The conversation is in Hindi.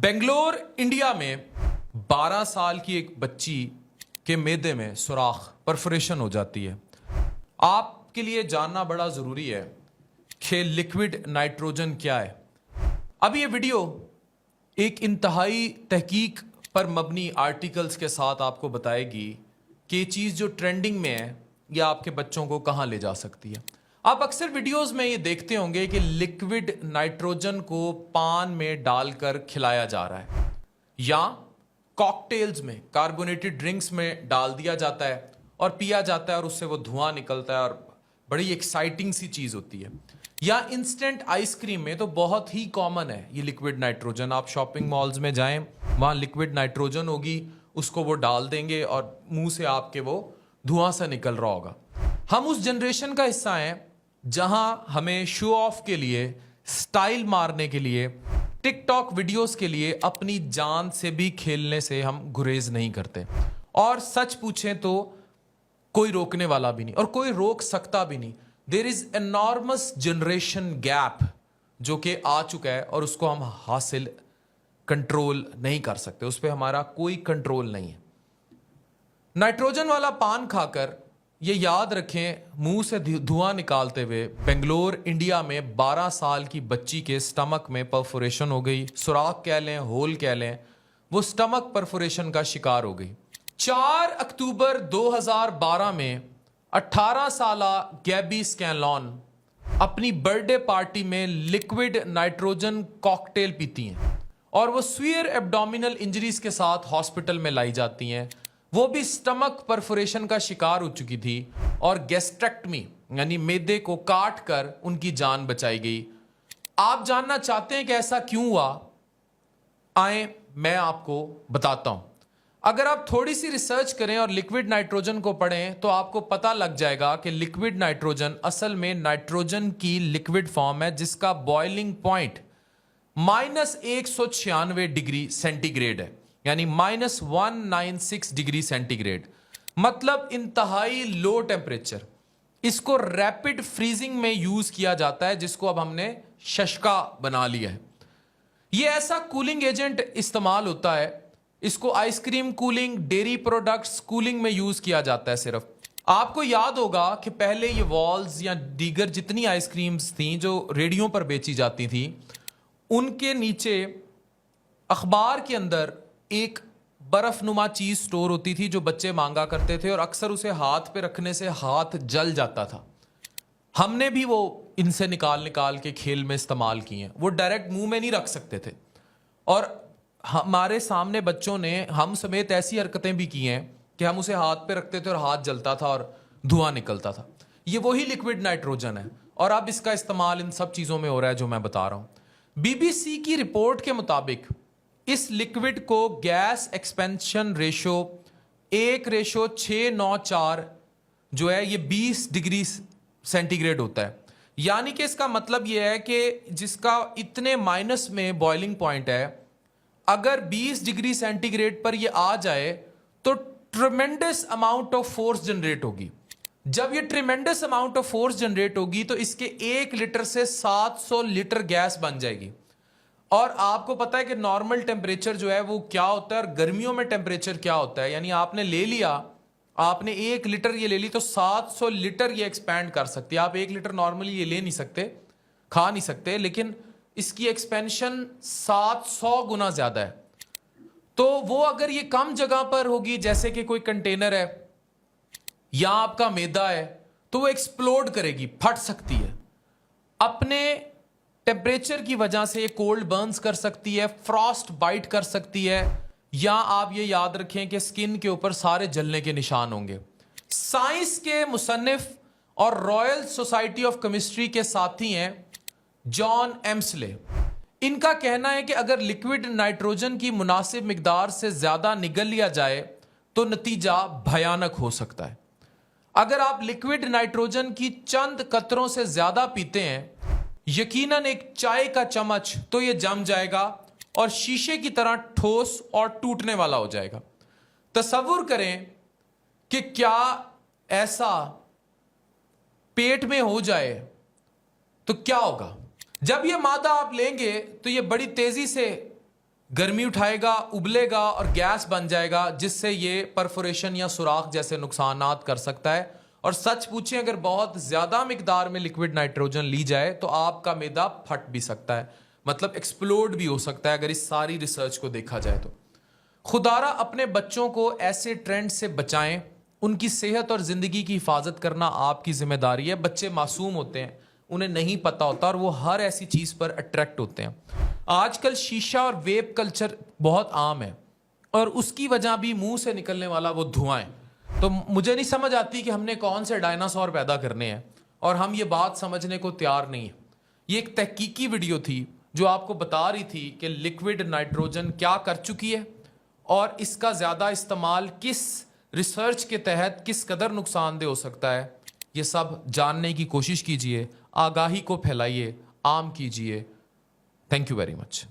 बेंगलोर इंडिया में 12 साल की एक बच्ची के मैदे में सुराख परफोरेशन हो जाती है। आपके लिए जानना बड़ा ज़रूरी है कि लिक्विड नाइट्रोजन क्या है। अब ये वीडियो एक इंतहाई तहकीक पर मबनी आर्टिकल्स के साथ आपको बताएगी कि ये चीज़ जो ट्रेंडिंग में है या आपके बच्चों को कहाँ ले जा सकती है। आप अक्सर वीडियोस में ये देखते होंगे कि लिक्विड नाइट्रोजन को पान में डालकर खिलाया जा रहा है या कॉकटेल्स में, कार्बोनेटेड ड्रिंक्स में डाल दिया जाता है और पिया जाता है और उससे वो धुआं निकलता है और बड़ी एक्साइटिंग सी चीज़ होती है। या इंस्टेंट आइसक्रीम में तो बहुत ही कॉमन है ये लिक्विड नाइट्रोजन। आप शॉपिंग मॉल्स में जाएं, वहाँ लिक्विड नाइट्रोजन होगी, उसको वो डाल देंगे और मुंह से आपके वो धुआं सा निकल रहा होगा। हम उस जनरेशन का हिस्सा हैं जहां हमें शो ऑफ के लिए, स्टाइल मारने के लिए, टिकटॉक वीडियोस के लिए अपनी जान से भी खेलने से हम गुरेज नहीं करते। और सच पूछें तो कोई रोकने वाला भी नहीं और कोई रोक सकता भी नहीं। There is enormous generation gap जो कि आ चुका है और उसको हम हासिल कंट्रोल नहीं कर सकते, उस पर हमारा कोई कंट्रोल नहीं है। नाइट्रोजन वाला पान खाकर ये याद रखें, मुंह से धुआं निकालते हुए बेंगलोर इंडिया में 12 साल की बच्ची के स्टमक में परफोरेशन हो गई। सुराख कह लें, होल कह लें, वो स्टमक परफोरेशन का शिकार हो गई। 4 अक्टूबर 2012 में 18 साला गैबी स्कैनलॉन अपनी बर्थडे पार्टी में लिक्विड नाइट्रोजन कॉकटेल पीती हैं और वो स्वीयर एब्डोमिनल इंजरीज के साथ हॉस्पिटल में लाई जाती हैं। वो भी स्टमक परफोरेशन का शिकार हो चुकी थी और गैस्ट्रेक्टमी यानी मैदे को काट कर उनकी जान बचाई गई। आप जानना चाहते हैं कि ऐसा क्यों हुआ? आए मैं आपको बताता हूं। अगर आप थोड़ी सी रिसर्च करें और लिक्विड नाइट्रोजन को पढ़ें तो आपको पता लग जाएगा कि लिक्विड नाइट्रोजन असल में नाइट्रोजन की लिक्विड फॉर्म है जिसका बॉइलिंग पॉइंट -196 डिग्री सेंटीग्रेड है, यानी -196 डिग्री सेंटीग्रेड, मतलब इंतहाई लो टेम्परेचर। इसको रैपिड फ्रीजिंग में यूज किया जाता है जिसको अब हमने शशका बना लिया है। ये ऐसा कूलिंग एजेंट इस्तेमाल होता है, इसको ice cream cooling, dairy products cooling में यूज किया जाता है। सिर्फ आपको याद होगा कि पहले ये वॉल्स या दीगर जितनी आइसक्रीम्स थी जो रेडियो पर बेची जाती थी, उनके नीचे अखबार के अंदर एक बर्फनुमा चीज स्टोर होती थी जो बच्चे मांगा करते थे और अक्सर उसे हाथ पे रखने से हाथ जल जाता था। हमने भी वो इनसे निकाल निकाल के खेल में इस्तेमाल किए हैं। वो डायरेक्ट मुंह में नहीं रख सकते थे और हमारे सामने बच्चों ने, हम समेत, ऐसी हरकतें भी की हैं कि हम उसे हाथ पे रखते थे और हाथ जलता था और धुआं निकलता था। ये वही लिक्विड नाइट्रोजन है और अब इसका इस्तेमाल इन सब चीजों में हो रहा है जो मैं बता रहा हूं। BBC की रिपोर्ट के मुताबिक इस लिक्विड को गैस एक्सपेंशन रेशो 1:694 जो है ये 20 डिग्री सेंटीग्रेड होता है। यानी कि इसका मतलब ये है कि जिसका इतने माइनस में बॉइलिंग पॉइंट है, अगर 20 डिग्री सेंटीग्रेड पर ये आ जाए तो tremendous amount of force generate होगी। जब ये tremendous amount of force generate होगी तो इसके 1 लीटर से 700 लीटर गैस बन जाएगी। और आपको पता है कि नॉर्मल टेम्परेचर जो है वो क्या होता है और गर्मियों में टेम्परेचर क्या होता है। यानी आपने ले लिया, आपने 1 लीटर ये ले ली तो 700 लीटर ये एक्सपैंड कर सकती है। आप 1 लीटर नॉर्मली ये ले नहीं सकते, खा नहीं सकते, लेकिन इसकी एक्सपेंशन 700 गुना ज्यादा है। तो वो अगर ये कम जगह पर होगी, जैसे कि कोई कंटेनर है या आपका मैदा है, तो वो एक्सप्लोड करेगी, फट सकती है। अपने टेम्परेचर की वजह से ये कोल्ड बर्न्स कर सकती है, फ्रॉस्ट बाइट कर सकती है, या आप ये याद रखें कि स्किन के ऊपर सारे जलने के निशान होंगे। साइंस के मुसन्निफ और रॉयल सोसाइटी ऑफ केमिस्ट्री के साथी हैं जॉन एम्सले। इनका कहना है कि अगर लिक्विड नाइट्रोजन की मुनासिब मिकदार से ज्यादा निगल लिया जाए तो नतीजा भयानक हो सकता है। अगर आप लिक्विड नाइट्रोजन की चंद कतरों से ज्यादा पीते हैं, यकीनन एक चाय का चम्मच, तो यह जम जाएगा और शीशे की तरह ठोस और टूटने वाला हो जाएगा। तसव्वुर करें कि क्या ऐसा पेट में हो जाए तो क्या होगा। जब यह मादा आप लेंगे तो यह बड़ी तेजी से गर्मी उठाएगा, उबलेगा और गैस बन जाएगा, जिससे ये परफोरेशन या सुराख जैसे नुकसानात कर सकता है। और सच पूछें, अगर बहुत ज्यादा मिकदार में लिक्विड नाइट्रोजन ली जाए तो आपका मैदा फट भी सकता है, मतलब एक्सप्लोड भी हो सकता है, अगर इस सारी रिसर्च को देखा जाए तो। खुदारा अपने बच्चों को ऐसे ट्रेंड से बचाएं, उनकी सेहत और जिंदगी की हिफाजत करना आपकी जिम्मेदारी है। बच्चे मासूम होते हैं, उन्हें नहीं पता होता और वो हर ऐसी चीज पर अट्रैक्ट होते हैं। आजकल शीशा और वेप कल्चर बहुत आम है और उसकी वजह भी मुंह से निकलने वाला वो धुआं है। तो मुझे नहीं समझ आती कि हमने कौन से डायनासोर पैदा करने हैं और हम ये बात समझने को तैयार नहीं है। ये एक तहकीकी वीडियो थी जो आपको बता रही थी कि लिक्विड नाइट्रोजन क्या कर चुकी है और इसका ज़्यादा इस्तेमाल किस रिसर्च के तहत किस कदर नुकसानदेह हो सकता है। ये सब जानने की कोशिश कीजिए, आगाही को फैलाइए, आम कीजिए। Thank you very much.